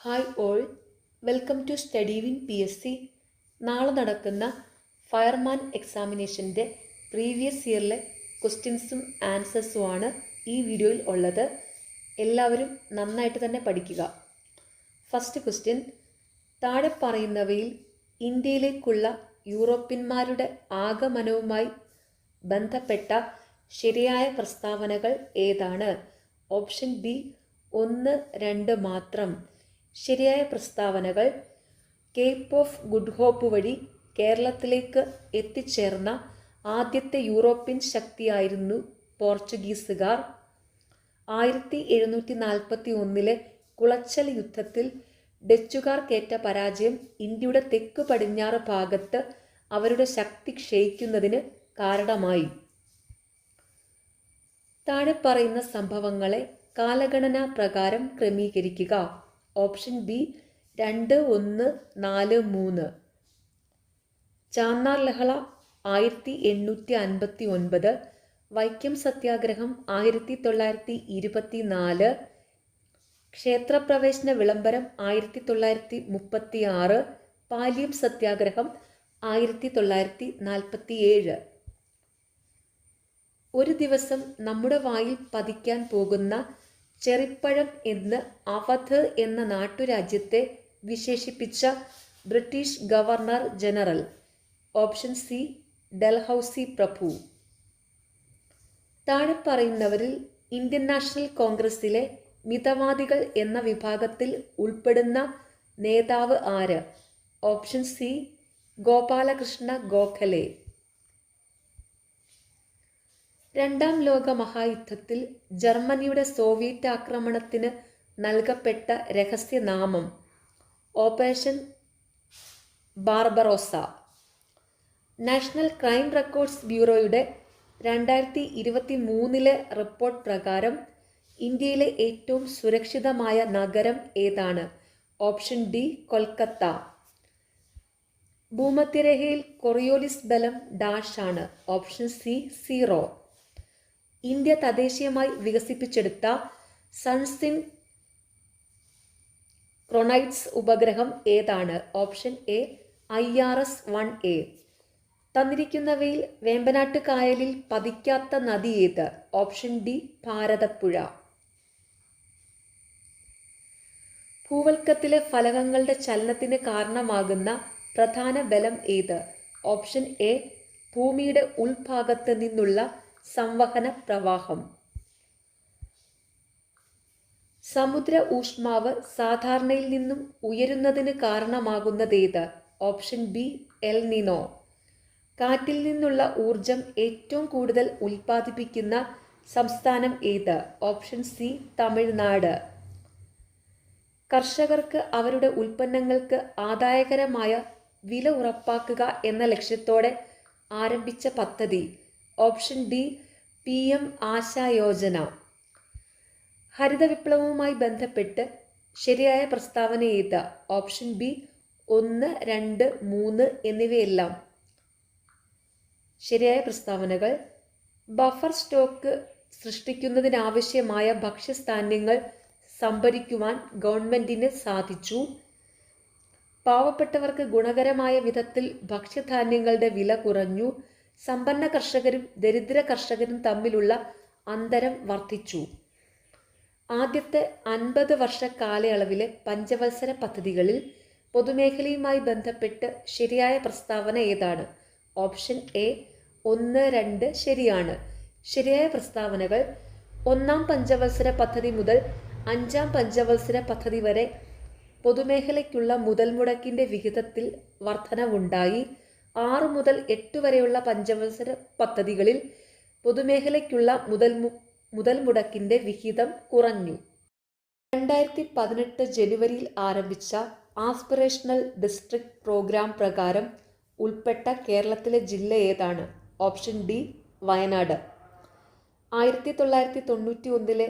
Hi all, welcome to Study Win PSC. നാളെ നടക്കുന്ന fireman എക്സാമിനേഷൻ്റെ previous ഇയറിലെ ക്വസ്റ്റ്യൻസും ആൻസേഴ്സുമാണ് ഈ വീഡിയോയിൽ ഉള്ളത്. എല്ലാവരും നന്നായിട്ട് തന്നെ പഠിക്കുക. ഫസ്റ്റ് ക്വസ്റ്റ്യൻ, താഴെ പറയുന്നവയിൽ ഇന്ത്യയിലേക്കുള്ള യൂറോപ്യന്മാരുടെ ആഗമനവുമായി ബന്ധപ്പെട്ട ശരിയായ പ്രസ്താവനകൾ ഏതാണ്? ഓപ്ഷൻ ബി 1, 2 മാത്രം. ശരിയായ പ്രസ്താവനകൾ: കേപ്പ് ഓഫ് ഗുഡ് ഹോപ്പ് വഴി കേരളത്തിലേക്ക് എത്തിച്ചേർന്ന ആദ്യത്തെ യൂറോപ്യൻ ശക്തിയായിരുന്നു പോർച്ചുഗീസുകാർ. 1741 കുളച്ചൽ യുദ്ധത്തിൽ ഡച്ചുകാർക്കേറ്റ പരാജയം ഇന്ത്യയുടെ തെക്ക് പടിഞ്ഞാറ് ഭാഗത്ത് അവരുടെ ശക്തി ക്ഷയിക്കുന്നതിന് കാരണമായി. താഴെ പറയുന്ന സംഭവങ്ങളെ കാലഗണനാ പ്രകാരം ക്രമീകരിക്കുക. Option B 2, 1, 4, 3. ചാന്നാർ ലഹള 1859, വൈക്കം സത്യാഗ്രഹം 1924, ക്ഷേത്രപ്രവേശന വിളംബരം 1936, പാലിയം സത്യാഗ്രഹം 1947. ഒരു ദിവസം നമ്മുടെ വായിൽ പതിക്കാൻ പോകുന്ന ചെറിപ്പഴം എന്ന് അവധ് എന്ന നാട്ടുരാജ്യത്തെ വിശേഷിപ്പിച്ച British governor general. Option C Dalhousie പ്രഭു. താഴെ പറയുന്നവരിൽ ഇന്ത്യൻ നാഷണൽ കോൺഗ്രസിലെ മിതവാദികൾ എന്ന വിഭാഗത്തിൽ ഉൾപ്പെടുന്ന നേതാവ് ആര്? Option C Gopalakrishna Gokhale. രണ്ടാം ലോക മഹായുദ്ധത്തിൽ ജർമ്മനിയുടെ സോവിയറ്റ് ആക്രമണത്തിന് നൽകപ്പെട്ട രഹസ്യനാമം operation Barbarossa. National crime records ബ്യൂറോയുടെ 2023 റിപ്പോർട്ട് പ്രകാരം ഇന്ത്യയിലെ ഏറ്റവും സുരക്ഷിതമായ നഗരം ഏതാണ്? Option D Kolkata. ഭൂമധ്യരേഖയിൽ കൊറിയോലിസ് ബലം ഡാഷ് ആണ്. Option C 0. ഇന്ത്യ തദ്ദേശീയമായി വികസിപ്പിച്ചെടുത്ത സൺസിൻ ക്രോണൈറ്റ്സ് ഉപഗ്രഹം ഏതാണ്? Option A IRS-1A. തന്നിരിക്കുന്നവയിൽ വേമ്പനാട്ട് കായലിൽ പതിക്കാത്ത നദി ഏത്? Option D Bharathappuzha. ഭൂവൽക്കത്തിലെ ഫലകങ്ങളുടെ ചലനത്തിന് കാരണമാകുന്ന പ്രധാന ബലം ഏത്? ഓപ്ഷൻ എ ഭൂമിയുടെ ഉൾഭാഗത്ത് നിന്നുള്ള സംവഹന പ്രവാഹം. സമുദ്ര ഊഷ്മാവ് സാധാരണയിൽ നിന്നും ഉയരുന്നതിന് കാരണമാകുന്നതേത്? Option B El Nino. കാറ്റിൽ നിന്നുള്ള ഊർജം ഏറ്റവും കൂടുതൽ ഉൽപ്പാദിപ്പിക്കുന്ന സംസ്ഥാനം ഏത്? Option C Tamil Nadu. കർഷകർക്ക് അവരുടെ ഉൽപ്പന്നങ്ങൾക്ക് ആദായകരമായ വില ഉറപ്പാക്കുക എന്ന ലക്ഷ്യത്തോടെ ആരംഭിച്ച പദ്ധതി? Option D PM Aasha Yojana. ഹരിത വിപ്ലവവുമായി ബന്ധപ്പെട്ട് ശരിയായ പ്രസ്താവന ഏത്? ഓപ്ഷൻ ബി 1, 2, 3 എന്നിവയെല്ലാം ശരിയായ പ്രസ്താവനകൾ. ബഫർ സ്റ്റോക്ക് സൃഷ്ടിക്കുന്നതിനാവശ്യമായ ഭക്ഷ്യധാന്യങ്ങൾ സംഭരിക്കുവാൻ ഗവൺമെന്റിന് സാധിച്ചു. പാവപ്പെട്ടവർക്ക് ഗുണകരമായ വിധത്തിൽ ഭക്ഷ്യധാന്യങ്ങളുടെ വില കുറഞ്ഞു. സമ്പന്ന കർഷകരും ദരിദ്ര കർഷകരും തമ്മിലുള്ള അന്തരം വർദ്ധിച്ചു. ആദ്യത്തെ 50 വർഷ കാലയളവിലെ പഞ്ചവത്സര പദ്ധതികളിൽ പൊതുമേഖലയുമായി ബന്ധപ്പെട്ട് ശരിയായ പ്രസ്താവന ഏതാണ്? ഓപ്ഷൻ എ 1, 2 ശരിയാണ്. ശരിയായ പ്രസ്താവനകൾ: 1-ാം പഞ്ചവത്സര പദ്ധതി മുതൽ 5-ാം പഞ്ചവത്സര പദ്ധതി വരെ പൊതുമേഖലയ്ക്കുള്ള മുതൽ മുടക്കിൻ്റെ വിഹിതത്തിൽ വർധനവുണ്ടായി. 6 മുതൽ 8 വരെയുള്ള പഞ്ചവത്സര പദ്ധതികളിൽ പൊതുമേഖലയ്ക്കുള്ള മുതൽ മുടക്കിൻ്റെ വിഹിതം കുറഞ്ഞു. 2018 ജനുവരിയിൽ ആരംഭിച്ച ആസ്പിറേഷണൽ ഡിസ്ട്രിക്ട് പ്രോഗ്രാം പ്രകാരം ഉൾപ്പെട്ട കേരളത്തിലെ ജില്ല ഏതാണ്? Option D Wayanad. 1991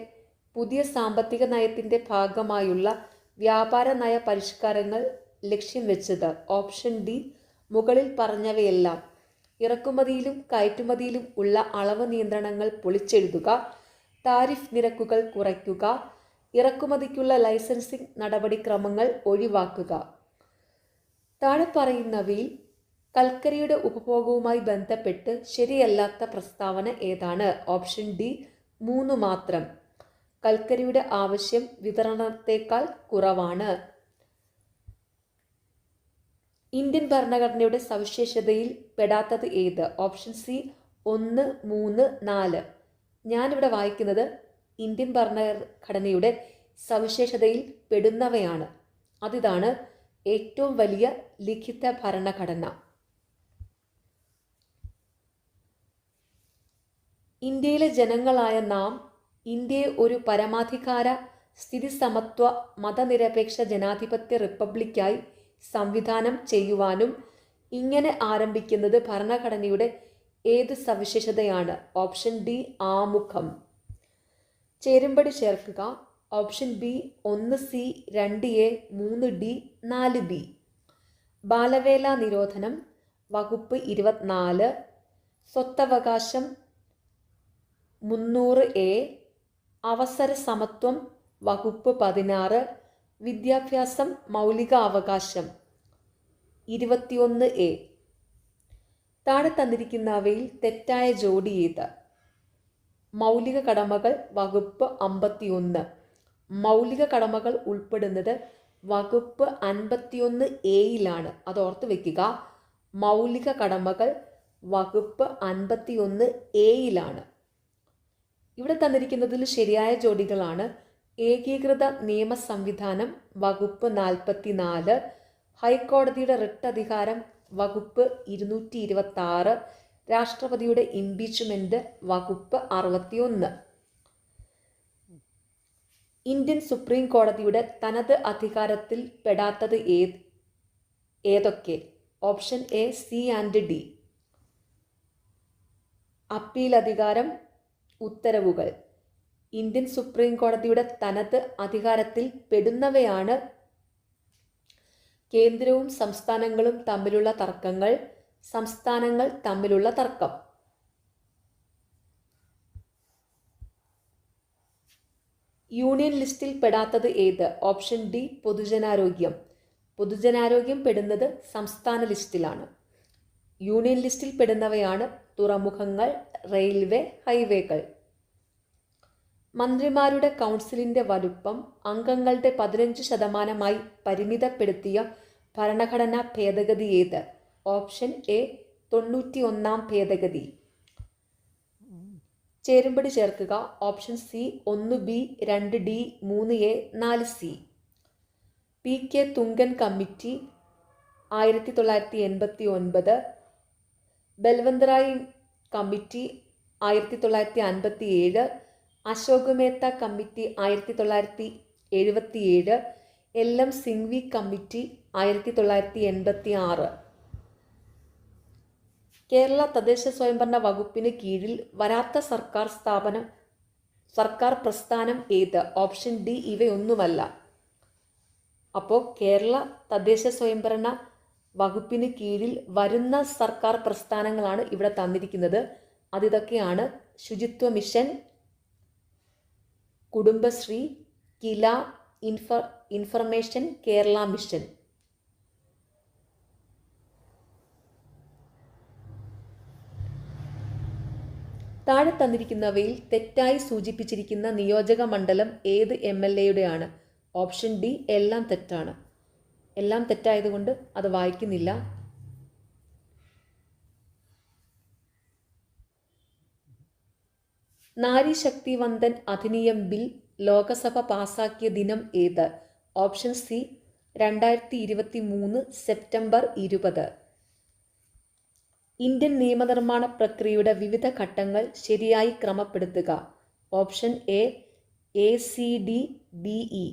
പുതിയ സാമ്പത്തിക നയത്തിൻ്റെ ഭാഗമായുള്ള വ്യാപാര നയ പരിഷ്കാരങ്ങൾ ലക്ഷ്യം വെച്ചത്? ഓപ്ഷൻ ഡി മുകളിൽ പറഞ്ഞവയെല്ലാം. ഇറക്കുമതിയിലും കയറ്റുമതിയിലും ഉള്ള അളവ് നിയന്ത്രണങ്ങൾ പൊളിച്ചെഴുതുക, താരിഫ് നിരക്കുകൾ കുറയ്ക്കുക, ഇറക്കുമതിക്കുള്ള ലൈസൻസിംഗ് നടപടിക്രമങ്ങൾ ഒഴിവാക്കുക. താഴെ പറയുന്നവയിൽ കൽക്കരിയുടെ ഉപഭോഗവുമായി ബന്ധപ്പെട്ട് ശരിയല്ലാത്ത പ്രസ്താവന ഏതാണ്? ഓപ്ഷൻ ഡി 3 മാത്രം. കൽക്കരിയുടെ ആവശ്യം വിതരണത്തേക്കാൾ കുറവാണ്. ഇന്ത്യൻ ഭരണഘടനയുടെ സവിശേഷതയിൽ പെടാത്തത് ഏത്? Option C 1, 3, 4. ഞാനിവിടെ വായിക്കുന്നത് ഇന്ത്യൻ ഭരണഘടനയുടെ സവിശേഷതയിൽ പെടുന്നവയാണ്. അതിതാണ് ഏറ്റവും വലിയ ലിഖിത ഭരണഘടന. ഇന്ത്യയിലെ ജനങ്ങളായ നാം ഇന്ത്യയെ ഒരു പരമാധികാര സ്ഥിതിസമത്വ മതനിരപേക്ഷ ജനാധിപത്യ റിപ്പബ്ലിക്കായി സംവിധാനം ചെയ്യുവാനും ഇങ്ങനെ ആരംഭിക്കുന്നത് ഭരണഘടനയുടെ ഏത് സവിശേഷതയാണ്? ഓപ്ഷൻ ഡി ആമുഖം. ചേരുംപടി ചേർക്കുക. Option B 1C, 2A, 3D, 4B. ബാലവേല നിരോധനം വകുപ്പ് 24, സ്വത്തവകാശം 300A, അവസര സമത്വം വകുപ്പ് 16, വിദ്യാഭ്യാസം മൗലിക അവകാശം 21A. താഴെ തന്നിരിക്കുന്നവയിൽ തെറ്റായ ജോഡി ഏത്? മൗലിക കടമകൾ വകുപ്പ് 51. മൗലിക കടമകൾ ഉൾപ്പെടുന്നത് വകുപ്പ് 51A-യിലാണ്. അത് ഓർത്ത് വെക്കുക. മൗലിക കടമകൾ വകുപ്പ് 51A-യിലാണ്. ഇവിടെ തന്നിരിക്കുന്നതിൽ ശരിയായ ജോഡികളാണ്. ഏകീകൃത നിയമ സംവിധാനം വകുപ്പ് 44, ഹൈക്കോടതിയുടെ റിട്ട് അധികാരം വകുപ്പ് 226, രാഷ്ട്രപതിയുടെ ഇംപീച്ച്മെന്റ് വകുപ്പ് 61. ഇന്ത്യൻ സുപ്രീം കോടതിയുടെ തനത് അധികാരത്തിൽ പെടാത്തത് ഏതൊക്കെ? Option A C and D. Appeal അധികാരം, ഉത്തരവുകൾ. ഇന്ത്യൻ സുപ്രീം കോടതിയുടെ തനത് അധികാരത്തിൽ പെടുന്നവയാണ് കേന്ദ്രവും സംസ്ഥാനങ്ങളും തമ്മിലുള്ള തർക്കങ്ങൾ, സംസ്ഥാനങ്ങൾ തമ്മിലുള്ള തർക്കം. യൂണിയൻ ലിസ്റ്റിൽ പെടാത്തത് ഏത്? Option D പൊതുജനാരോഗ്യം. പൊതുജനാരോഗ്യം പെടുന്നത് സംസ്ഥാന ലിസ്റ്റിലാണ്. യൂണിയൻ ലിസ്റ്റിൽ പെടുന്നവയാണ് തുറമുഖങ്ങൾ, റെയിൽവേ, ഹൈവേകൾ. മന്ത്രിമാരുടെ കൗൺസിലിന്റെ വലുപ്പം അംഗങ്ങളുടെ 15% പരിമിതപ്പെടുത്തിയ ഭരണഘടനാ ഭേദഗതി ഏത്? ഓപ്ഷൻ എ 91-ാം ഭേദഗതി. ചേരുംപടി ചേർക്കുക. Option C 1B, 2D, 3A, 4C. PK Thungon committee 1989, Balwant committee 1957, Ashok Mehta committee 1977, LM Singhvi committee 1986. Kerala തദ്ദേശ സ്വയംഭരണ വകുപ്പിന് കീഴിൽ വരാത്ത സർക്കാർ പ്രസ്ഥാനം ഏത്? ഓപ്ഷൻ ഡി ഇവയൊന്നുമല്ല. അപ്പോൾ കേരള തദ്ദേശ സ്വയംഭരണ വകുപ്പിന് കീഴിൽ വരുന്ന സർക്കാർ പ്രസ്ഥാനങ്ങളാണ് ഇവിടെ തന്നിരിക്കുന്നത്. അതിതൊക്കെയാണ് ശുചിത്വ മിഷൻ, കുടുംബശ്രീ, കില, ഇൻഫർമേഷൻ കേരള മിഷൻ. താഴെ തന്നിരിക്കുന്നവയിൽ തെറ്റായി സൂചിപ്പിച്ചിരിക്കുന്ന നിയോജക മണ്ഡലം ഏത് MLA-യുടെയാണ്? ഓപ്ഷൻ ഡി എല്ലാം തെറ്റാണ്. എല്ലാം തെറ്റായതുകൊണ്ട് അത് വായിക്കുന്നില്ല. നാരി ശക്തി വന്ദൻ അധിനിയം ബിൽ ലോകസഭ പാസാക്കിയ ദിനം ഏത്? Option C 2023 September 20. ഇന്ത്യൻ നിയമനിർമ്മാണ പ്രക്രിയയുടെ വിവിധ ഘട്ടങ്ങൾ ശരിയായി ക്രമപ്പെടുത്തുക. Option A ACDBE.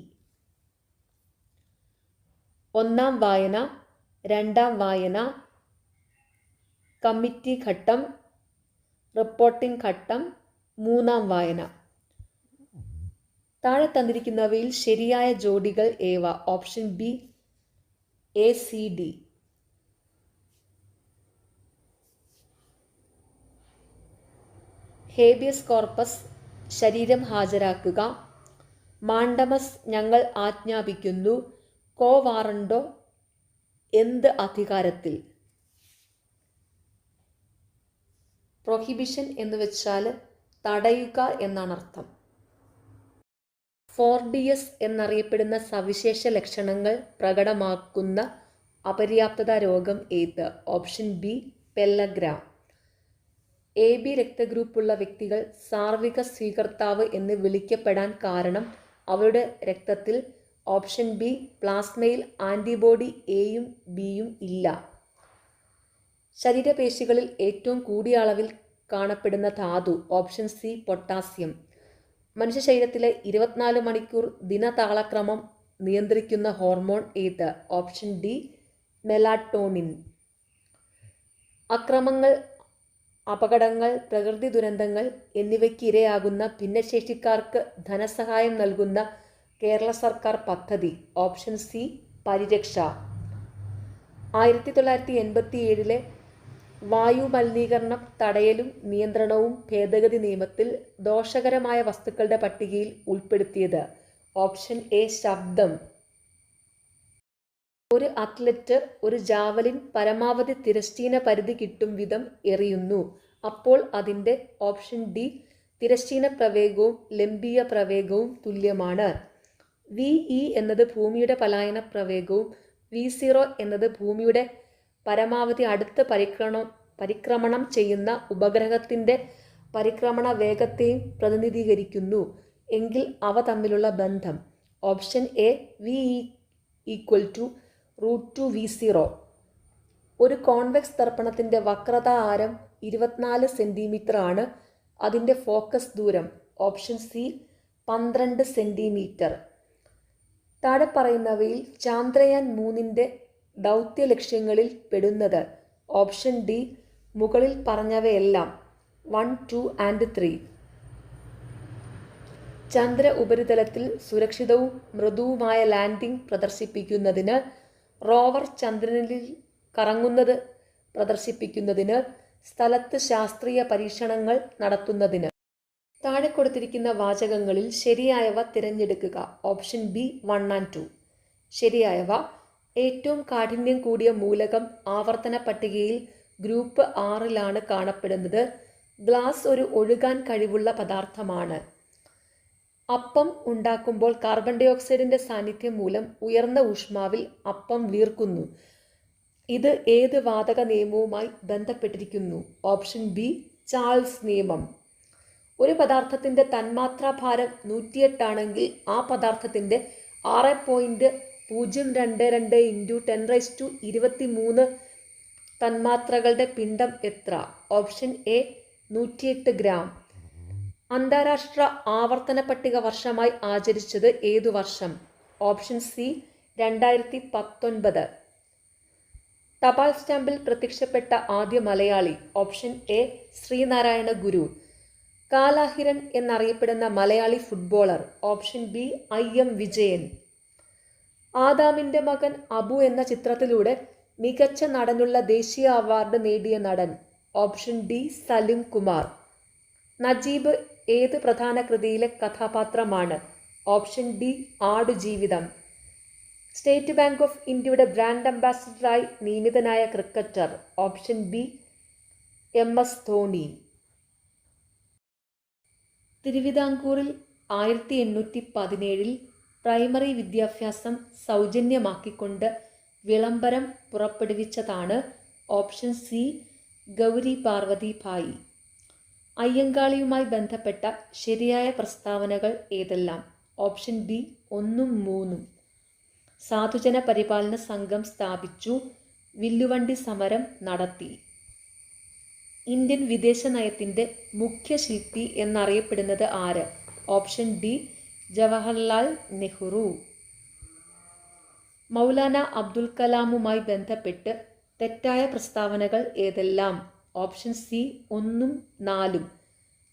1-ാം വായന, 2-ാം വായന, കമ്മിറ്റി ഘട്ടം, റിപ്പോർട്ടിംഗ് ഘട്ടം, 3-ാം വായന. താഴെ തന്നിരിക്കുന്നവയിൽ ശരിയായ ജോഡികൾ ഏവ? Option B ACD. Habeas corpus ശരീരം ഹാജരാക്കുക, മാണ്ടമസ് ഞങ്ങൾ ആജ്ഞാപിക്കുന്നു. കോ വാറണ്ടോ എന്ത് അധികാരത്തിൽ? പ്രൊഹിബിഷൻ എന്ന് വെച്ചാൽ തടയുക എന്നാണ് അർത്ഥം. 4DS എന്നറിയപ്പെടുന്ന സവിശേഷ ലക്ഷണങ്ങൾ പ്രകടമാക്കുന്ന അപര്യാപ്തത രോഗം ഏത്? Option B pellagra. AB രക്തഗ്രൂപ്പുള്ള വ്യക്തികൾ സാർവിക സ്വീകർത്താവ് എന്ന് വിളിക്കപ്പെടാൻ കാരണം അവരുടെ രക്തത്തിൽ ഓപ്ഷൻ ബി പ്ലാസ്മയിൽ ആൻറ്റിബോഡി എയും ബിയും ഇല്ല. ശരീരപേശികളിൽ ഏറ്റവും കൂടിയ അളവിൽ കാണപ്പെടുന്ന ധാതു ഓപ്ഷൻ സി പൊട്ടാസ്യം. മനുഷ്യ ശരീരത്തിലെ 24 മണിക്കൂർ ദിനതാളക്രമം നിയന്ത്രിക്കുന്ന ഹോർമോൺ ഏത്? Option D melatonin. അക്രമങ്ങൾ, അപകടങ്ങൾ, പ്രകൃതി ദുരന്തങ്ങൾ എന്നിവയ്ക്ക് ഇരയാകുന്ന ഭിന്നശേഷിക്കാർക്ക് ധനസഹായം നൽകുന്ന കേരള സർക്കാർ പദ്ധതി ഓപ്ഷൻ സി പരിരക്ഷ. 1987 വായു മലിനീകരണം തടയലും നിയന്ത്രണവും ഭേദഗതി നിയമത്തിൽ ദോഷകരമായ വസ്തുക്കളുടെ പട്ടികയിൽ ഉൾപ്പെടുത്തിയത് ഓപ്ഷൻ എ ശബ്ദം. ഒരു അത്ലറ്റ് ഒരു ജാവലിൻ പരമാവധി തിരശ്ചീന പരിധി കിട്ടും വിധം എറിയുന്നു. അപ്പോൾ അതിൻ്റെ ഓപ്ഷൻ ഡി തിരശ്ചീന പ്രവേഗവും ലംബീയ പ്രവേഗവും തുല്യമാണ്. VE എന്നത് ഭൂമിയുടെ പലായന പ്രവേഗവും V0 എന്നത് ഭൂമിയുടെ പരമാവധി അടുത്ത് പരിക്രമണം ചെയ്യുന്ന ഉപഗ്രഹത്തിൻ്റെ പരിക്രമണ വേഗത്തെയും പ്രതിനിധീകരിക്കുന്നു എങ്കിൽ അവ തമ്മിലുള്ള ബന്ധം ഓപ്ഷൻ എ VE = √2V0. ഒരു കോൺവെക്സ് ദർപ്പണത്തിൻ്റെ വക്രത ആരം 24 സെൻറ്റിമീറ്റർ ആണ്. അതിൻ്റെ ഫോക്കസ് ദൂരം ഓപ്ഷൻ സി 12 സെൻറ്റിമീറ്റർ. താഴെ പറയുന്നവയിൽ ചാന്ദ്രയാൻ 3ൻ്റെ ദൗത്യ ലക്ഷ്യങ്ങളിൽ പെടുന്നത് ഓപ്ഷൻ ഡി മുകളിൽ പറഞ്ഞവയെല്ലാം 1, 2 and 3. ചന്ദ്ര ഉപരിതലത്തിൽ സുരക്ഷിതവും മൃദുവുമായ ലാൻഡിംഗ് പ്രദർശിപ്പിക്കുന്നതിന്, റോവർ ചന്ദ്രനിൽ കറങ്ങുന്നത് പ്രദർശിപ്പിക്കുന്നതിന്, സ്ഥലത്ത് ശാസ്ത്രീയ പരീക്ഷണങ്ങൾ നടത്തുന്നതിന്. താഴെ കൊടുത്തിരിക്കുന്ന വാചകങ്ങളിൽ ശരിയായവ തിരഞ്ഞെടുക്കുക. Option B 1 and 2. ശരിയായവ: ഏറ്റവും കാഠിന്യം കൂടിയ മൂലകം ആവർത്തന പട്ടികയിൽ ഗ്രൂപ്പ് 6 കാണപ്പെടുന്നത്. ഗ്ലാസ് ഒരു ഒഴുകാൻ കഴിവുള്ള പദാർത്ഥമാണ്. അപ്പം ഉണ്ടാക്കുമ്പോൾ കാർബൺ ഡൈ ഓക്സൈഡിൻ്റെ സാന്നിധ്യം മൂലം ഉയർന്ന ഊഷ്മാവിൽ അപ്പം വീർക്കുന്നു. ഇത് ഏത് വാതക നിയമവുമായി ബന്ധപ്പെട്ടിരിക്കുന്നു? ഓപ്ഷൻ ബി ചാൾസ് നിയമം. ഒരു പദാർത്ഥത്തിൻ്റെ തന്മാത്രാഭാരം 108 ആണെങ്കിൽ ആ പദാർത്ഥത്തിൻ്റെ 6.022 × 1023 തന്മാത്രകളുടെ പിണ്ഡം എത്ര? Option A 108 gram. അന്താരാഷ്ട്ര ആവർത്തന പട്ടിക വർഷമായി ആചരിച്ചത് ഏതു വർഷം? Option C 2019. തപാൽ സ്റ്റാമ്പിൽ പ്രത്യക്ഷപ്പെട്ട ആദ്യ മലയാളി ഓപ്ഷൻ എ ശ്രീനാരായണ ഗുരു. കാലാഹിരൻ എന്നറിയപ്പെടുന്ന Malayali footballer option B IM Vijayan. ആദാമിൻ്റെ മകൻ അബു എന്ന ചിത്രത്തിലൂടെ മികച്ച നടനുള്ള ദേശീയ അവാർഡ് നേടിയ നടൻ ഓപ്ഷൻ ഡി സലിം കുമാർ. നജീബ് ഏത് പ്രധാന കൃതിയിലെ കഥാപാത്രമാണ്? Option D Aadujeevitham. State bank of ഇന്ത്യയുടെ ബ്രാൻഡ് അംബാസിഡറായി നിയമിതനായ cricketer option B MS Dhoni. തിരുവിതാംകൂറിൽ 1817 പ്രൈമറി വിദ്യാഭ്യാസം സൗജന്യമാക്കിക്കൊണ്ട് വിളംബരം പുറപ്പെടുവിച്ചതാണ് ഓപ്ഷൻ സി ഗൗരി പാർവതി ഭായി. അയ്യങ്കാളിയുമായി ബന്ധപ്പെട്ട ശരിയായ പ്രസ്താവനകൾ ഏതെല്ലാം? ഓപ്ഷൻ ബി 1 ഉം 3 ഉം. സാധുജന പരിപാലന സംഘം സ്ഥാപിച്ചു. വില്ലുവണ്ടി സമരം നടത്തി. ഇന്ത്യൻ വിദേശ നയത്തിൻ്റെ മുഖ്യ ശില്പി എന്നറിയപ്പെടുന്നത് ആര്? Option D Jawaharlal Nehru. മൗലാന അബ്ദുൽ കലാമുമായി ബന്ധപ്പെട്ട് തെറ്റായ പ്രസ്താവനകൾ ഏതെല്ലാം? ഓപ്ഷൻ സി 1 ഉം 4 ഉം.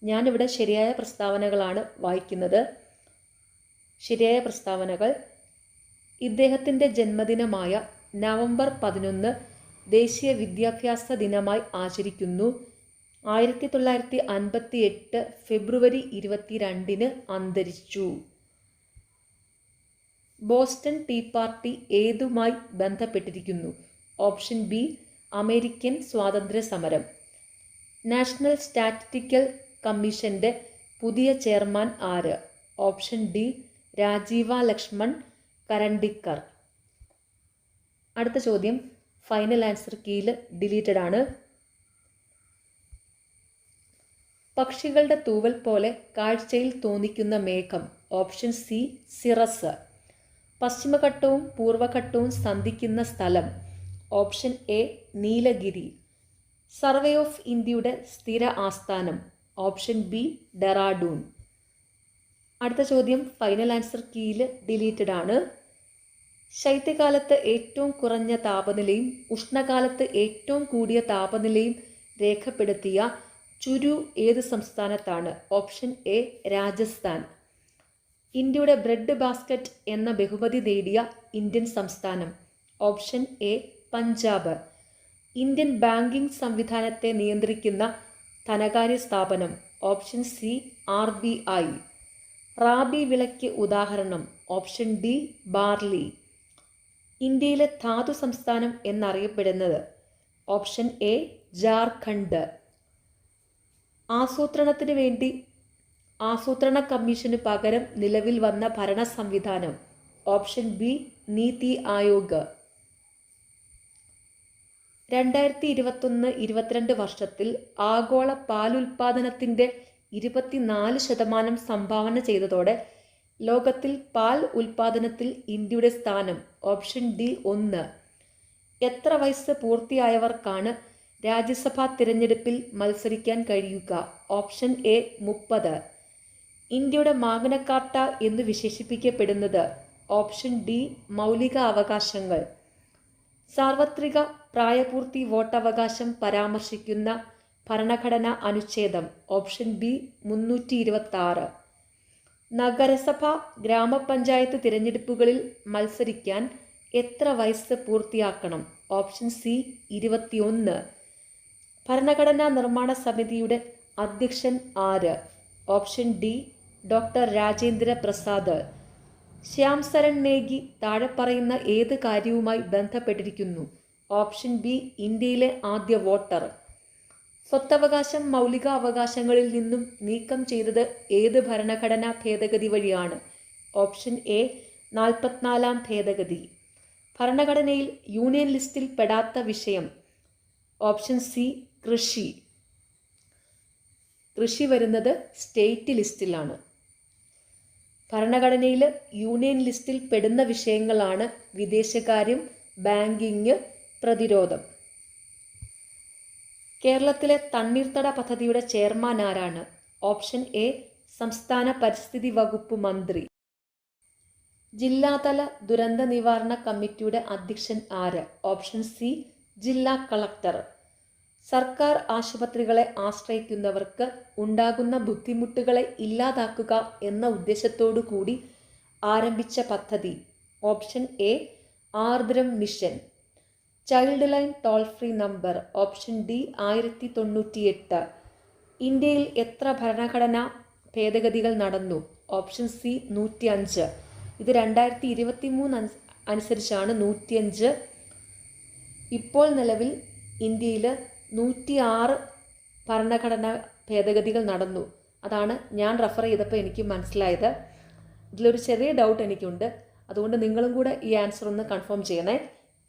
ഞാനിവിടെ ശരിയായ പ്രസ്താവനകളാണ് വായിക്കുന്നത്. ശരിയായ പ്രസ്താവനകൾ: ഇദ്ദേഹത്തിൻ്റെ ജന്മദിനമായ നവംബർ 11 ദേശീയ വിദ്യാഭ്യാസ ദിനമായി ആചരിക്കുന്നു. 1958 ഫെബ്രുവരി 22 അന്തരിച്ചു. ബോസ്റ്റൺ ടീ പാർട്ടി ഏതുമായി ബന്ധപ്പെട്ടിരിക്കുന്നു? ഓപ്ഷൻ ബി അമേരിക്കൻ സ്വാതന്ത്ര്യ സമരം. നാഷണൽ സ്റ്റാറ്റിസ്റ്റിക്കൽ കമ്മീഷന്റെ പുതിയ ചെയർമാൻ ആര്? Option D Rajeeva Laxman Karandikar. അടുത്ത ചോദ്യം ഫൈനൽ ആൻസർ കീയിൽ ഡിലീറ്റഡ് ആണ്. പക്ഷികളുടെ തൂവൽ പോലെ കാഴ്ചയിൽ തോന്നിക്കുന്ന മേഘം. Option C cirrus. പശ്ചിമഘട്ടവും പൂർവഘട്ടവും സന്ധിക്കുന്ന സ്ഥലം. Option A Nilgiri. Survey of ഇന്ത്യയുടെ സ്ഥിര ആസ്ഥാനം. Option B Dehradun. അടുത്ത ചോദ്യം ഫൈനൽ ആൻസർ കീയിൽ ഡിലീറ്റഡ് ആണ്. ശൈത്യകാലത്ത് ഏറ്റവും കുറഞ്ഞ താപനിലയും ഉഷ്ണകാലത്ത് ഏറ്റവും കൂടിയ താപനിലയും രേഖപ്പെടുത്തിയ ചുരു ഏത് സംസ്ഥാനത്താണ്? Option A Rajasthan. ഇന്ത്യയുടെ ബ്രെഡ് ബാസ്ക്കറ്റ് എന്ന ബഹുമതി നേടിയ ഇന്ത്യൻ സംസ്ഥാനം. Option A Punjab. Indian banking സംവിധാനത്തെ നിയന്ത്രിക്കുന്ന ധനകാര്യ സ്ഥാപനം. Option C RBI. റാബി വിളയ്ക്ക് ഉദാഹരണം. Option D barley. ഇന്ത്യയിലെ ധാതു സംസ്ഥാനം എന്നറിയപ്പെടുന്നത്. Option A Jharkhand. ആസൂത്രണത്തിന് വേണ്ടി ആസൂത്രണ കമ്മീഷന് പകരം നിലവിൽ വന്ന ഭരണ സംവിധാനം. Option B NITI Aayog. 2021-22 വർഷത്തിൽ ആഗോള പാലുൽപാദനത്തിൻ്റെ 24% സംഭാവന ചെയ്തതോടെ ലോകത്തിൽ പാൽ ഉൽപാദനത്തിൽ ഇന്ത്യയുടെ സ്ഥാനം. Option D 1. എത്ര വയസ്സ് പൂർത്തിയായവർക്കാണ് രാജ്യസഭാ തിരഞ്ഞെടുപ്പിൽ മത്സരിക്കാൻ കഴിയുക? Option A 30. ഇന്ത്യയുടെ മാഗ്ന കാർട്ട എന്ന് വിശേഷിപ്പിക്കപ്പെടുന്നത്. ഓപ്ഷൻ ഡി മൗലിക അവകാശങ്ങൾ. സാർവത്രിക പ്രായപൂർത്തി വോട്ടവകാശം പരാമർശിക്കുന്ന ഭരണഘടനാ അനുച്ഛേദം. Option B 326. നഗരസഭ ഗ്രാമപഞ്ചായത്ത് തിരഞ്ഞെടുപ്പുകളിൽ മത്സരിക്കാൻ എത്ര വയസ്സ് പൂർത്തിയാക്കണം? Option C 21. ഭരണഘടനാ നിർമ്മാണ സമിതിയുടെ അധ്യക്ഷൻ ആര്? Option D doctor Rajendra Prasad. Shyam Saran Negi താഴെ പറയുന്ന ഏത് കാര്യവുമായി ബന്ധപ്പെട്ടിരിക്കുന്നു? ഓപ്ഷൻ ബി ഇന്ത്യയിലെ ആദ്യ വോട്ടർ. സ്വത്തവകാശം മൗലിക അവകാശങ്ങളിൽ നിന്നും നീക്കം ചെയ്തത് ഏത് ഭരണഘടനാ ഭേദഗതി വഴിയാണ്? ഓപ്ഷൻ എ 44-ാം ഭേദഗതി. ഭരണഘടനയിൽ യൂണിയൻ ലിസ്റ്റിൽ പെടാത്ത വിഷയം. ഓപ്ഷൻ സി കൃഷി. കൃഷി വരുന്നത് സ്റ്റേറ്റ് ലിസ്റ്റിലാണ്. ഭരണഘടനയിൽ യൂണിയൻ ലിസ്റ്റിൽ പെടുന്ന വിഷയങ്ങളാണ് വിദേശകാര്യം, ബാങ്കിങ്, പ്രതിരോധം. കേരളത്തിലെ തണ്ണീർത്തട പദ്ധതിയുടെ ചെയർമാൻ ആരാണ്? ഓപ്ഷൻ എ സംസ്ഥാന പരിസ്ഥിതി വകുപ്പ് മന്ത്രി. ജില്ലാതല ദുരന്ത നിവാരണ കമ്മിറ്റിയുടെ അധ്യക്ഷൻ ആര്? ഓപ്ഷൻ സി ജില്ലാ കളക്ടർ. സർക്കാർ ആശുപത്രികളെ ആശ്രയിക്കുന്നവർക്ക് ഉണ്ടാകുന്ന ബുദ്ധിമുട്ടുകളെ ഇല്ലാതാക്കുക എന്ന ഉദ്ദേശത്തോടു കൂടി ആരംഭിച്ച പദ്ധതി. Option A Aardram mission. Child line toll free number. Option D 1098. ഇന്ത്യയിൽ എത്ര ഭരണഘടനാ ഭേദഗതികൾ നടന്നു? Option C 105. ഇത് 2023 അനുസരിച്ചാണ് 105. ഇപ്പോൾ നിലവിൽ ഇന്ത്യയിൽ 106 ഭരണഘടനാ ഭേദഗതികൾ നടന്നു. അതാണ് ഞാൻ റെഫർ ചെയ്തപ്പോൾ എനിക്ക് മനസ്സിലായത്. ഇതിലൊരു ചെറിയ ഡൗട്ട് എനിക്കുണ്ട്. അതുകൊണ്ട് നിങ്ങളും കൂടെ ഈ ആൻസർ ഒന്ന് കൺഫേം ചെയ്യണേ.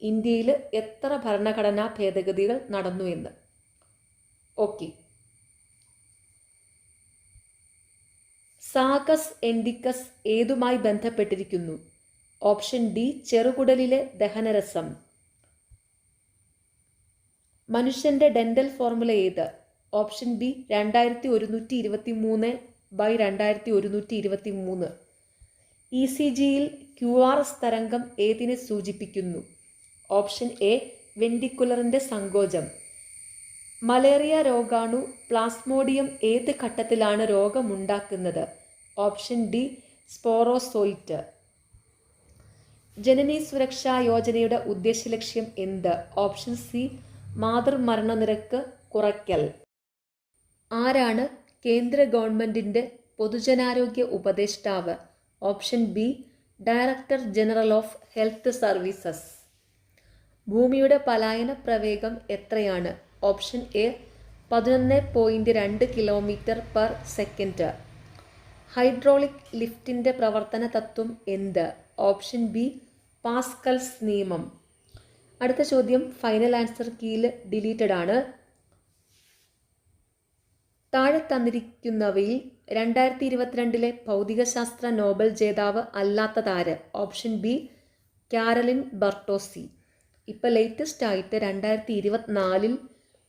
ഇന്ത്യയിൽ എത്ര ഭരണഘടനാ ഭേദഗതികൾ നടന്നു എന്ന്. ഓക്കെ. സാകസ് എൻഡിക്കസ് ഏതുമായി ബന്ധപ്പെട്ടിരിക്കുന്നു? ഓപ്ഷൻ ഡി ചെറുകുടലിലെ ദഹനരസം. മനുഷ്യൻ്റെ ഡെൻ്റൽ ഫോർമുല ഏത്? Option B 2123/2123. ECGയിൽ QR തരംഗം ഏതിനെ സൂചിപ്പിക്കുന്നു? ഓപ്ഷൻ എ വെൻറ്റിക്കുലറിൻ്റെ സങ്കോചം. മലേറിയ രോഗാണു പ്ലാസ്മോഡിയം ഏത് ഘട്ടത്തിലാണ് രോഗമുണ്ടാക്കുന്നത്? Option D സ്പോറോസോയിറ്റ്. ജനനി സുരക്ഷാ യോജനയുടെ ഉദ്ദേശലക്ഷ്യം എന്ത്? ഓപ്ഷൻ സി മാതൃമരണനിരക്ക് കുറയ്ക്കൽ. ആരാണ് കേന്ദ്ര ഗവൺമെൻറ്റിൻ്റെ പൊതുജനാരോഗ്യ ഉപദേഷ്ടാവ്? Option B director general of health services. ഭൂമിയുടെ പലായന പ്രവേഗം എത്രയാണ്? Option A 11.2 km/s. ഹൈഡ്രോളിക് ലിഫ്റ്റിൻ്റെ പ്രവർത്തന തത്വം എന്ത്? ഓപ്ഷൻ ബി പാസ്കൽസ് നിയമം. അടുത്ത ചോദ്യം ഫൈനൽ ആൻസർ കീയിൽ ഡിലീറ്റഡ് ആണ്. താഴെ തന്നിരിക്കുന്നവയിൽ 2022 ഭൗതികശാസ്ത്ര നോബൽ ജേതാവ് അല്ലാത്തതാര്? Option B Caroline ബർട്ടോസി. ഇപ്പോൾ ലേറ്റസ്റ്റ് ആയിട്ട് 2024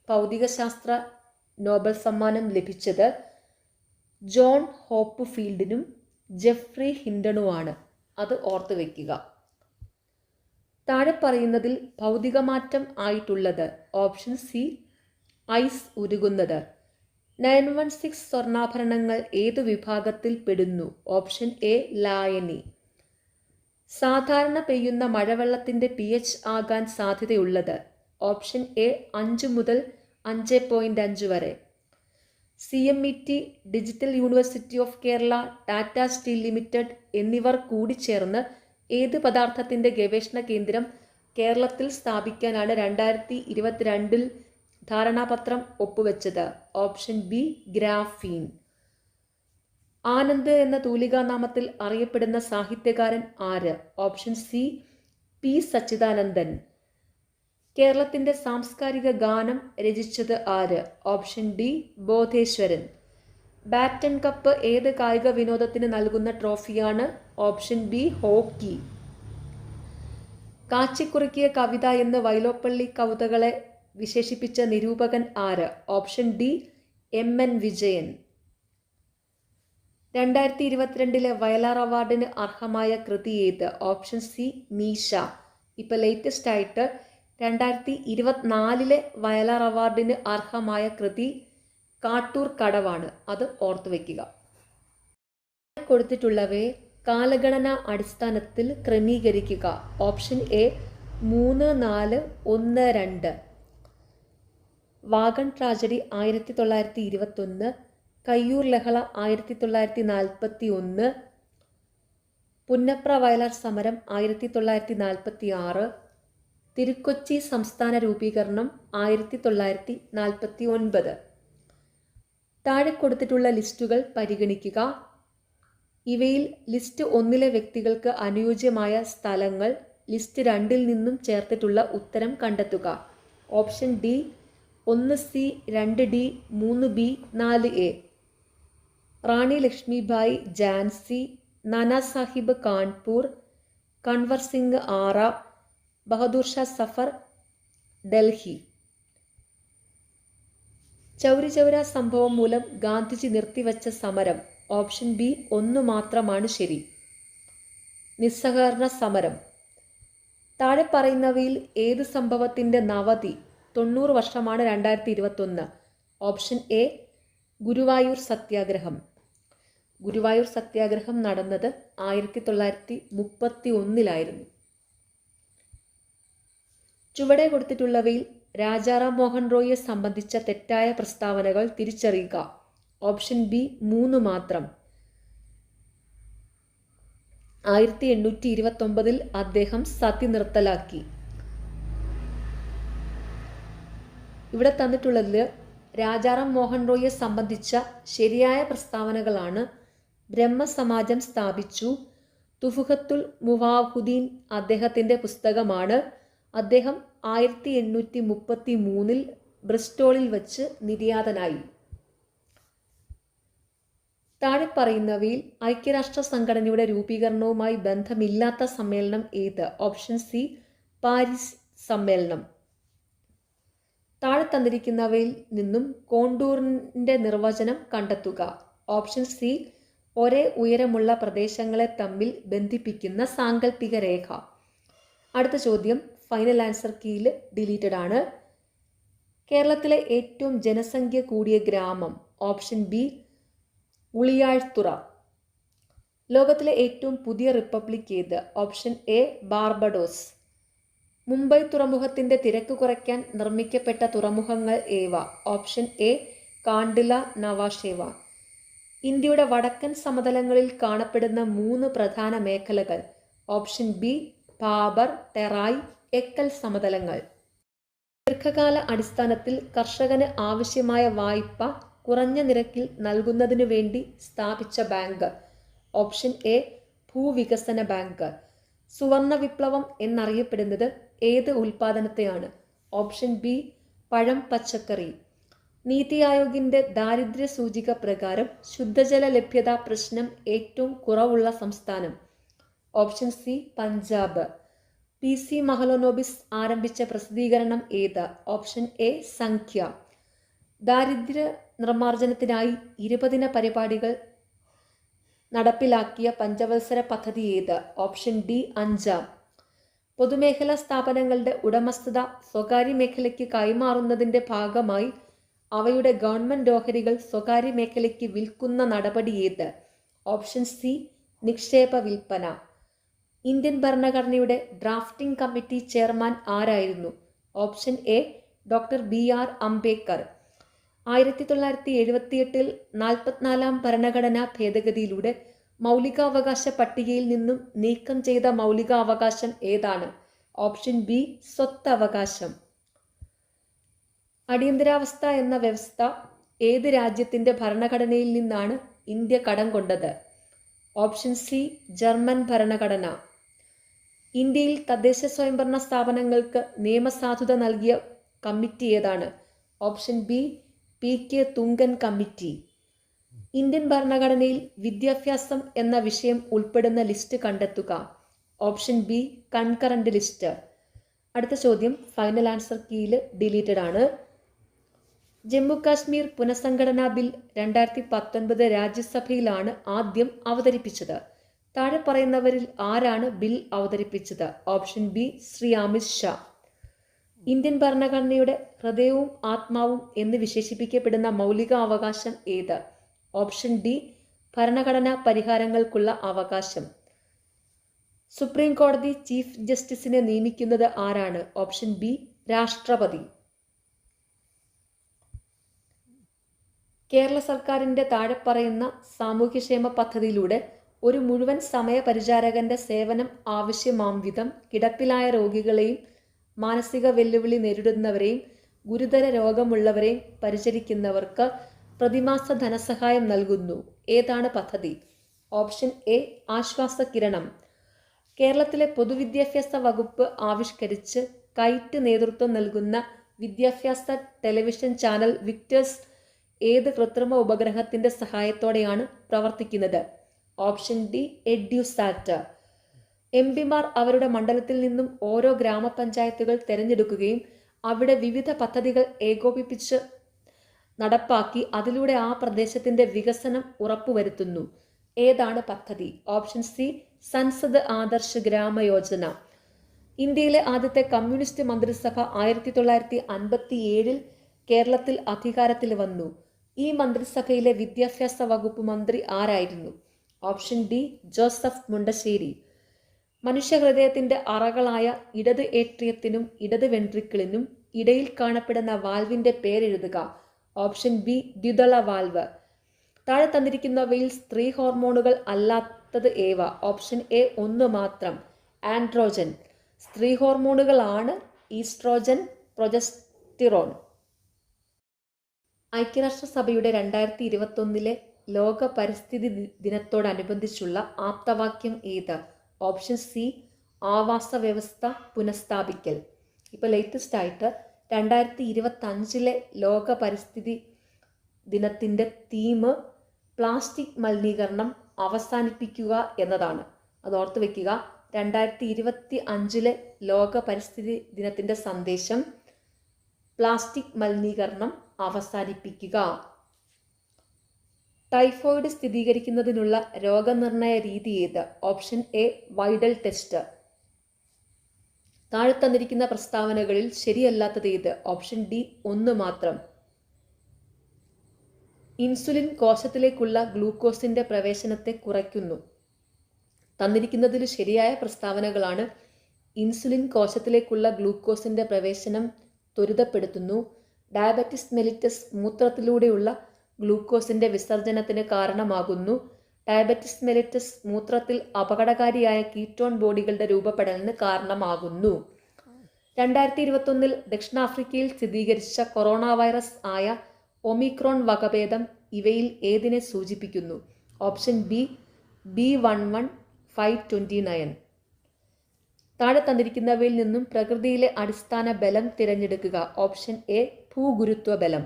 ഭൗതികശാസ്ത്ര നോബൽ സമ്മാനം ലഭിച്ചത് ജോൺ ഹോപ്പ് ഫീൽഡിനും ജെഫ്രി ഹിൻഡണുമാണ്. അത് ഓർത്തു വയ്ക്കുക. താഴെ പറയുന്നതിൽ ഭൗതികമാറ്റം ആയിട്ടുള്ളത്. Option C ice ഉരുകുന്നത്. 916 സ്വർണ്ണാഭരണങ്ങൾ ഏതു വിഭാഗത്തിൽ പെടുന്നു? ഓപ്ഷൻ എ ലായനി. സാധാരണ പെയ്യുന്ന മഴവെള്ളത്തിൻ്റെ pH ആകാൻ സാധ്യതയുള്ളത്. ഓപ്ഷൻ എ 5 മുതൽ 5.5 വരെ. CMET, digital university of Kerala, Tata steel limited എന്നിവർ കൂടിച്ചേർന്ന് ഏത് പദാർത്ഥത്തിൻ്റെ ഗവേഷണ കേന്ദ്രം കേരളത്തിൽ സ്ഥാപിക്കാനാണ് 2022 ധാരണാപത്രം ഒപ്പുവെച്ചത്? Option B graphene. ആനന്ദ് എന്ന തൂലികാനാമത്തിൽ അറിയപ്പെടുന്ന സാഹിത്യകാരൻ ആര്? Option C P Sachidanandan. കേരളത്തിൻ്റെ സാംസ്കാരിക ഗാനം രചിച്ചത് ആര്? Option D Bodheswaran. Baton cup ഏത് കായിക വിനോദത്തിന് നൽകുന്ന ട്രോഫിയാണ്? Option B hockey. കാച്ചിക്കുറുക്കിയ കവിത എന്ന് വൈലോപ്പള്ളി കവിതകളെ വിശേഷിപ്പിച്ച നിരൂപകൻ ആര്? Option D MN Vijayan. 2022 Vayalar അവാർഡിന് അർഹമായ കൃതി ഏത്? ഓപ്ഷൻ സി മീശ. ഇപ്പോൾ ലേറ്റസ്റ്റ് ആയിട്ട് 2024 വയലാർ അവാർഡിന് അർഹമായ കൃതി കാട്ടൂർ കടവാണ്. അത് ഓർത്തു വയ്ക്കുക. കൊടുത്തിട്ടുള്ളവയെ കാലഗണന അടിസ്ഥാനത്തിൽ ക്രമീകരിക്കുക. Option A 3, 4, 1, 2. Wagon tragedy 1921, Kayyur ലഹള 1941, പുന്നപ്ര വയലാർ സമരം 1946, തിരുക്കൊച്ചി സംസ്ഥാന രൂപീകരണം 1949. താഴെ കൊടുത്തിട്ടുള്ള ലിസ്റ്റുകൾ പരിഗണിക്കുക. ഇവയിൽ ലിസ്റ്റ് 1 വ്യക്തികൾക്ക് അനുയോജ്യമായ സ്ഥലങ്ങൾ ലിസ്റ്റ് 2 നിന്നും ചേർത്തിട്ടുള്ള ഉത്തരം കണ്ടെത്തുക. Option D 1C, 2D, 3B, 4A. റാണി ലക്ഷ്മിബായി ഝാൻസി, നാനാ സാഹിബ് കാൺപൂർ, കൺവർ സിംഗ് ആറ, ബഹദൂർ ഷാ സഫർ ഡൽഹി. ചൗരി ചൗര സംഭവം മൂലം ഗാന്ധിജി നിർത്തിവച്ച സമരം. ഓപ്ഷൻ ബി 1 മാത്രമാണ് ശരി. നിസ്സഹകരണ സമരം. താഴെ പറയുന്നവയിൽ ഏത് സംഭവത്തിൻ്റെ നവതി 90 വർഷമാണ് 2021? ഓപ്ഷൻ എ ഗുരുവായൂർ സത്യാഗ്രഹം. ഗുരുവായൂർ സത്യാഗ്രഹം നടന്നത് 1931 ചുവടെ കൊടുത്തിട്ടുള്ളവയിൽ രാജാറാം മോഹൻ റോയിയെ സംബന്ധിച്ച തെറ്റായ പ്രസ്താവനകൾ തിരിച്ചറിയുക. ഓപ്ഷൻ ബി 3 മാത്രം. 1829 അദ്ദേഹം സതി നിർത്തലാക്കി. ഇവിടെ തന്നിട്ടുള്ളതിൽ രാജാറാം മോഹൻ റോയിയെ സംബന്ധിച്ച ശരിയായ പ്രസ്താവനകളാണ്. ബ്രഹ്മസമാജം സ്ഥാപിച്ചു. തുഫുഖത്തുൽ മുവാഹുദ്ദീൻ അദ്ദേഹത്തിൻ്റെ പുസ്തകമാണ്. അദ്ദേഹം 1833 ബ്രിസ്റ്റോളിൽ വച്ച് നിര്യാതനായി. താഴെ പറയുന്നവയിൽ ഐക്യരാഷ്ട്ര സംഘടനയുടെ രൂപീകരണവുമായി ബന്ധമില്ലാത്ത സമ്മേളനം ഏത്? ഓപ്ഷൻ സി പാരീസ് സമ്മേളനം. താഴെ തന്നിരിക്കുന്നവയിൽ നിന്നും കോണ്ടൂറിൻ്റെ നിർവചനം കണ്ടെത്തുക. ഓപ്ഷൻ സി ഒരേ ഉയരമുള്ള പ്രദേശങ്ങളെ തമ്മിൽ ബന്ധിപ്പിക്കുന്ന സാങ്കല്പിക രേഖ. അടുത്ത ചോദ്യം ഫൈനൽ ആൻസർ കീയിൽ ഡിലീറ്റഡ് ആണ്. കേരളത്തിലെ ഏറ്റവും ജനസംഖ്യ കൂടിയ ഗ്രാമം. Option B Uliyazhathura. ലോകത്തിലെ ഏറ്റവും പുതിയ റിപ്പബ്ലിക് ഏത്? Option A Barbados. മുംബൈ തുറമുഖത്തിൻ്റെ തിരക്ക് കുറയ്ക്കാൻ നിർമ്മിക്കപ്പെട്ട തുറമുഖങ്ങൾ ഏവ? Option A Kandla, Nhava Sheva. ഇന്ത്യയുടെ വടക്കൻ സമതലങ്ങളിൽ കാണപ്പെടുന്ന 3 പ്രധാന മേഖലകൾ. ഓപ്ഷൻ ബി ഭാബർ, ടെറായ്, എക്കൽ സമതലങ്ങൾ. ദീർഘകാല അടിസ്ഥാനത്തിൽ കർഷകന് ആവശ്യമായ വായ്പ കുറഞ്ഞ നിരക്കിൽ നൽകുന്നതിനു വേണ്ടി സ്ഥാപിച്ച ബാങ്ക്. ഓപ്ഷൻ എ ഭൂവികസന ബാങ്ക്. സുവർണ വിപ്ലവം എന്നറിയപ്പെടുന്നത് ഏത് ഉൽപാദനത്തെയാണ്? ഓപ്ഷൻ ബി പഴം, പച്ചക്കറി. നീതി ആയോഗിന്റെ ദാരിദ്ര്യ സൂചിക പ്രകാരം ശുദ്ധജല ലഭ്യതാ പ്രശ്നം ഏറ്റവും കുറവുള്ള സംസ്ഥാനം. Option C Punjab. PC Mahalanobis ആരംഭിച്ച പ്രസിദ്ധീകരണം ഏത്? ഓപ്ഷൻ എ സംഖ്യ. ദാരിദ്ര്യ നിർമ്മാർജ്ജനത്തിനായി 20 പരിപാടികൾ നടപ്പിലാക്കിയ പഞ്ചവത്സര പദ്ധതി ഏത്? Option D 5. പൊതുമേഖലാ സ്ഥാപനങ്ങളുടെ ഉടമസ്ഥത സ്വകാര്യ മേഖലയ്ക്ക് കൈമാറുന്നതിൻ്റെ ഭാഗമായി അവയുടെ ഗവൺമെൻറ് ഓഹരികൾ സ്വകാര്യ മേഖലയ്ക്ക് വിൽക്കുന്ന നടപടി ഏത്? ഓപ്ഷൻ സി നിക്ഷേപ വിൽപ്പന. ഇന്ത്യൻ ഭരണഘടനയുടെ ഡ്രാഫ്റ്റിംഗ് കമ്മിറ്റി ചെയർമാൻ ആരായിരുന്നു? Option A doctor BR Ambedkar. 1978 44-ാം ഭരണഘടനാ ഭേദഗതിയിലൂടെ മൗലികാവകാശ പട്ടികയിൽ നിന്നും നീക്കം ചെയ്ത മൗലികാവകാശം ഏതാണ്? ഓപ്ഷൻ ബി സ്വത്തവകാശം. അടിയന്തരാവസ്ഥ എന്ന വ്യവസ്ഥ ഏത് രാജ്യത്തിൻ്റെ ഭരണഘടനയിൽ നിന്നാണ് ഇന്ത്യ കടം കൊണ്ടത്? ഓപ്ഷൻ സി ജർമ്മൻ ഭരണഘടന. ഇന്ത്യയിൽ തദ്ദേശ സ്വയംഭരണ സ്ഥാപനങ്ങൾക്ക് നിയമസാധുത നൽകിയ കമ്മിറ്റി ഏതാണ്? Option B PK Thungon committee. Indian ഭരണഘടനയിൽ വിദ്യാഭ്യാസം എന്ന വിഷയം ഉൾപ്പെടുന്ന ലിസ്റ്റ് കണ്ടെത്തുക. Option B concurrent list. അടുത്ത ചോദ്യം ഫൈനൽ ആൻസർ കീയിൽ ഡിലീറ്റഡ് ആണ്. ജമ്മു കാശ്മീർ പുനഃസംഘടനാ ബിൽ 2019 രാജ്യസഭയിലാണ് ആദ്യം അവതരിപ്പിച്ചത്. താഴെ പറയുന്നവരിൽ ആരാണ് ബിൽ അവതരിപ്പിച്ചത്? Option B Shri Amit Shah. Indian ഭരണഘടനയുടെ ഹൃദയവും ആത്മാവും എന്ന് വിശേഷിപ്പിക്കപ്പെടുന്ന മൗലിക അവകാശം ഏത്? ഓപ്ഷൻ ഡി ഭരണഘടനാ പരിഹാരങ്ങൾക്കുള്ള അവകാശം. സുപ്രീം കോടതി ചീഫ് ജസ്റ്റിസിനെ നിയമിക്കുന്നത് ആരാണ്? ഓപ്ഷൻ ബി രാഷ്ട്രപതി. കേരള സർക്കാരിൻ്റെ താഴെ പറയുന്ന സാമൂഹ്യക്ഷേമ പദ്ധതിയിലൂടെ ഒരു മുഴുവൻ സമയ പരിചാരകന്റെ സേവനം ആവശ്യമാം വിധം കിടപ്പിലായ രോഗികളെയും മാനസിക വെല്ലുവിളി നേരിടുന്നവരെയും ഗുരുതര രോഗമുള്ളവരെയും പരിചരിക്കുന്നവർക്ക് പ്രതിമാസ ധനസഹായം നൽകുന്നു. ഏതാണ് പദ്ധതി? Option A ആശ്വാസകിരണം. കേരളത്തിലെ പൊതുവിദ്യാഭ്യാസ വകുപ്പ് ആവിഷ്കരിച്ച് കൈറ്റ് നേതൃത്വം നൽകുന്ന വിദ്യാഭ്യാസ ടെലിവിഷൻ ചാനൽ വിക്ടേഴ്സ് ഏത് കൃത്രിമ ഉപഗ്രഹത്തിൻ്റെ സഹായത്തോടെയാണ് പ്രവർത്തിക്കുന്നത്? Option D EDUSAT. MPമാർ അവരുടെ മണ്ഡലത്തിൽ നിന്നും ഓരോ ഗ്രാമപഞ്ചായത്തുകൾ തിരഞ്ഞെടുക്കുകയും അവിടെ വിവിധ പദ്ധതികൾ ഏകോപിപ്പിച്ച് നടപ്പാക്കി അതിലൂടെ ആ പ്രദേശത്തിൻ്റെ വികസനം ഉറപ്പുവരുത്തുന്നു. ഏതാണ് പദ്ധതി? ഓപ്ഷൻ സി സൻസദ് ആദർശ് ഗ്രാമ യോജന. ഇന്ത്യയിലെ ആദ്യത്തെ കമ്മ്യൂണിസ്റ്റ് മന്ത്രിസഭ 1957 കേരളത്തിൽ അധികാരത്തിൽ വന്നു. ഈ മന്ത്രിസഭയിലെ വിദ്യാഭ്യാസ വകുപ്പ് മന്ത്രി ആരായിരുന്നു? Option D Joseph Mundassery. മനുഷ്യഹൃദയത്തിൻ്റെ അറകളായ ഇടത് ഏട്രിയത്തിനും ഇടത് വെൻട്രിക്കിളിനും ഇടയിൽ കാണപ്പെടുന്ന വാൽവിൻ്റെ പേരെഴുതുക. ഓപ്ഷൻ ബി ദ്വിതള വാൽവ്. താഴെ തന്നിരിക്കുന്നവയിൽ സ്ത്രീ ഹോർമോണുകൾ അല്ലാത്തത് ഏവ? ഓപ്ഷൻ എ ഒന്ന് മാത്രം ആൻഡ്രോജൻ. സ്ത്രീ ഹോർമോണുകളാണ് ഈസ്ട്രോജൻ, പ്രൊജസ്റ്റിറോൺ. ഐക്യരാഷ്ട്രസഭയുടെ 2021 ലോക പരിസ്ഥിതി ദിനത്തോടനുബന്ധിച്ചുള്ള ആപ്തവാക്യം ഏത്? ഓപ്ഷൻ സി ആവാസ വ്യവസ്ഥ പുനഃസ്ഥാപിക്കൽ. ഇപ്പോൾ ലേറ്റസ്റ്റ് ആയിട്ട് 2025 ലോക പരിസ്ഥിതി ദിനത്തിൻ്റെ തീം പ്ലാസ്റ്റിക് മലിനീകരണം അവസാനിപ്പിക്കുക എന്നതാണ്. അത് ഓർത്ത് വയ്ക്കുക. 2025 ലോക പരിസ്ഥിതി ദിനത്തിൻ്റെ സന്ദേശം പ്ലാസ്റ്റിക് മലിനീകരണം അവസാനിപ്പിക്കുക. ടൈഫോയിഡ് സ്ഥിരീകരിക്കുന്നതിനുള്ള രോഗനിർണയ രീതി ഏത്? Option A Widal test. താഴെ തന്നിരിക്കുന്ന പ്രസ്താവനകളിൽ ശരിയല്ലാത്തത് ഏത്? ഓപ്ഷൻ ഡി ഒന്ന് മാത്രം. ഇൻസുലിൻ കോശത്തിലേക്കുള്ള ഗ്ലൂക്കോസിന്റെ പ്രവേശനത്തെ കുറയ്ക്കുന്നു. തന്നിരിക്കുന്നതിൽ ശരിയായ പ്രസ്താവനകളാണ്. ഇൻസുലിൻ കോശത്തിലേക്കുള്ള ഗ്ലൂക്കോസിന്റെ പ്രവേശനം ത്വരിതപ്പെടുത്തുന്നു. ഡയബറ്റിസ് മെലിറ്റസ് മൂത്രത്തിലൂടെയുള്ള ഗ്ലൂക്കോസിന്റെ വിസർജനത്തിന് കാരണമാകുന്നു. ഡയബറ്റിസ് മെലിറ്റസ് മൂത്രത്തിൽ അപകടകാരിയായ കീറ്റോൺ ബോഡികളുടെ രൂപപ്പെടലിന് കാരണമാകുന്നു. 2021 ദക്ഷിണാഫ്രിക്കയിൽ സ്ഥിരീകരിച്ച കൊറോണ വൈറസ് ആയ ഒമിക്രോൺ വകഭേദം ഇവയിൽ ഏതിനെ സൂചിപ്പിക്കുന്നു? Option B B11529. താഴെ തന്നിരിക്കുന്നവയിൽ നിന്നും പ്രകൃതിയിലെ അടിസ്ഥാന ബലം തിരഞ്ഞെടുക്കുക. ഓപ്ഷൻ എ ഭൂഗുരുത്വ ബലം.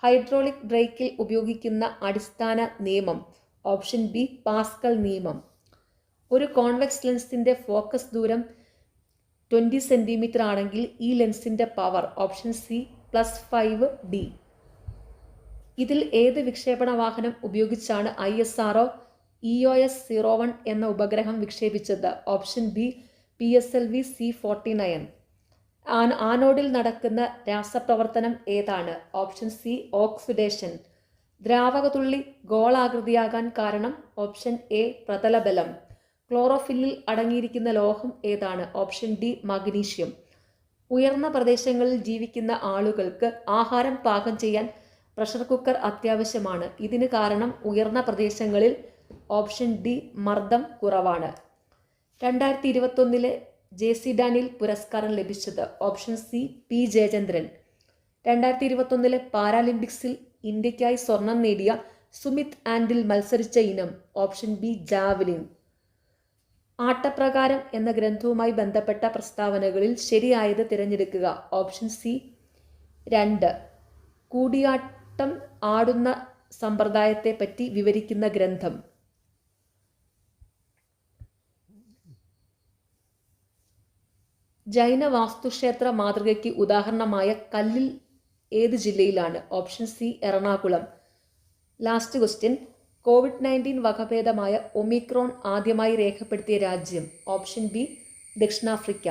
ഹൈഡ്രോളിക് ബ്രേക്കിൽ ഉപയോഗിക്കുന്ന അടിസ്ഥാന നിയമം. ഓപ്ഷൻ ബി പാസ്കൽ നിയമം. ഒരു കോൺവെക്സ് ലെൻസിന്റെ ഫോക്കസ് ദൂരം 20 സെന്റിമീറ്റർ ആണെങ്കിൽ ഈ ലെൻസിന്റെ പവർ. Option C +5D. ഇതിൽ ഏത് വിക്ഷേപണ വാഹനം ഉപയോഗിച്ചാണ് ISRO EOS-01 എന്ന ഉപഗ്രഹം വിക്ഷേപിച്ചത്? Option B PSLV C-49. ആനോഡിൽ നടക്കുന്ന രാസപ്രവർത്തനം ഏതാണ്? Option C oxidation. ദ്രാവകതുള്ളി ഗോളാകൃതിയാകാൻ കാരണം? ഓപ്ഷൻ എ പ്രതലബലം. ക്ലോറോഫില്ലിൽ അടങ്ങിയിരിക്കുന്ന ലോഹം ഏതാണ്? Option D magnesium. ഉയർന്ന പ്രദേശങ്ങളിൽ ജീവിക്കുന്ന ആളുകൾക്ക് ആഹാരം പാകം ചെയ്യാൻ പ്രഷർ കുക്കർ അത്യാവശ്യമാണ്. ഇതിന് കാരണം ഉയർന്ന പ്രദേശങ്ങളിൽ? ഓപ്ഷൻ ഡി മർദ്ദം കുറവാണ്. 2021 JC ഡാനിയൽ പുരസ്കാരം ലഭിച്ചത്? Option C P Jayachandran. 2021 പാരാലിമ്പിക്സിൽ ഇന്ത്യക്കായി സ്വർണം നേടിയ സുമിത് ആൻഡിൽ മത്സരിച്ച ഇനം? Option B javelin. ആട്ടപ്രകാരം എന്ന ഗ്രന്ഥവുമായി ബന്ധപ്പെട്ട പ്രസ്താവനകളിൽ ശരിയായത് തിരഞ്ഞെടുക്കുക. Option C 2. കൂടിയാട്ടം ആടുന്ന സമ്പ്രദായത്തെ പറ്റി വിവരിക്കുന്ന ഗ്രന്ഥം. ജൈന വാസ്തുക്ഷേത്ര മാതൃകയ്ക്ക് ഉദാഹരണമായ കല്ലിൽ ഏത് ജില്ലയിലാണ്? Option C Ernakulam. Last question. COVID-19 വകഭേദമായ ഒമിക്രോൺ ആദ്യമായി രേഖപ്പെടുത്തിയ രാജ്യം? ഓപ്ഷൻ ബി ദക്ഷിണാഫ്രിക്ക.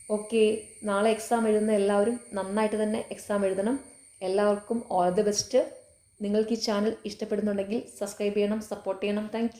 ഓക്കെ, നാളെ എക്സാം എഴുതുന്ന എല്ലാവരും നന്നായിട്ട് തന്നെ എക്സാം എഴുതണം. എല്ലാവർക്കും ഓൾ ദി ബെസ്റ്റ്. നിങ്ങൾക്ക് ഈ ചാനൽ ഇഷ്ടപ്പെടുന്നുണ്ടെങ്കിൽ സബ്സ്ക്രൈബ് ചെയ്യണം, സപ്പോർട്ട് ചെയ്യണം. താങ്ക്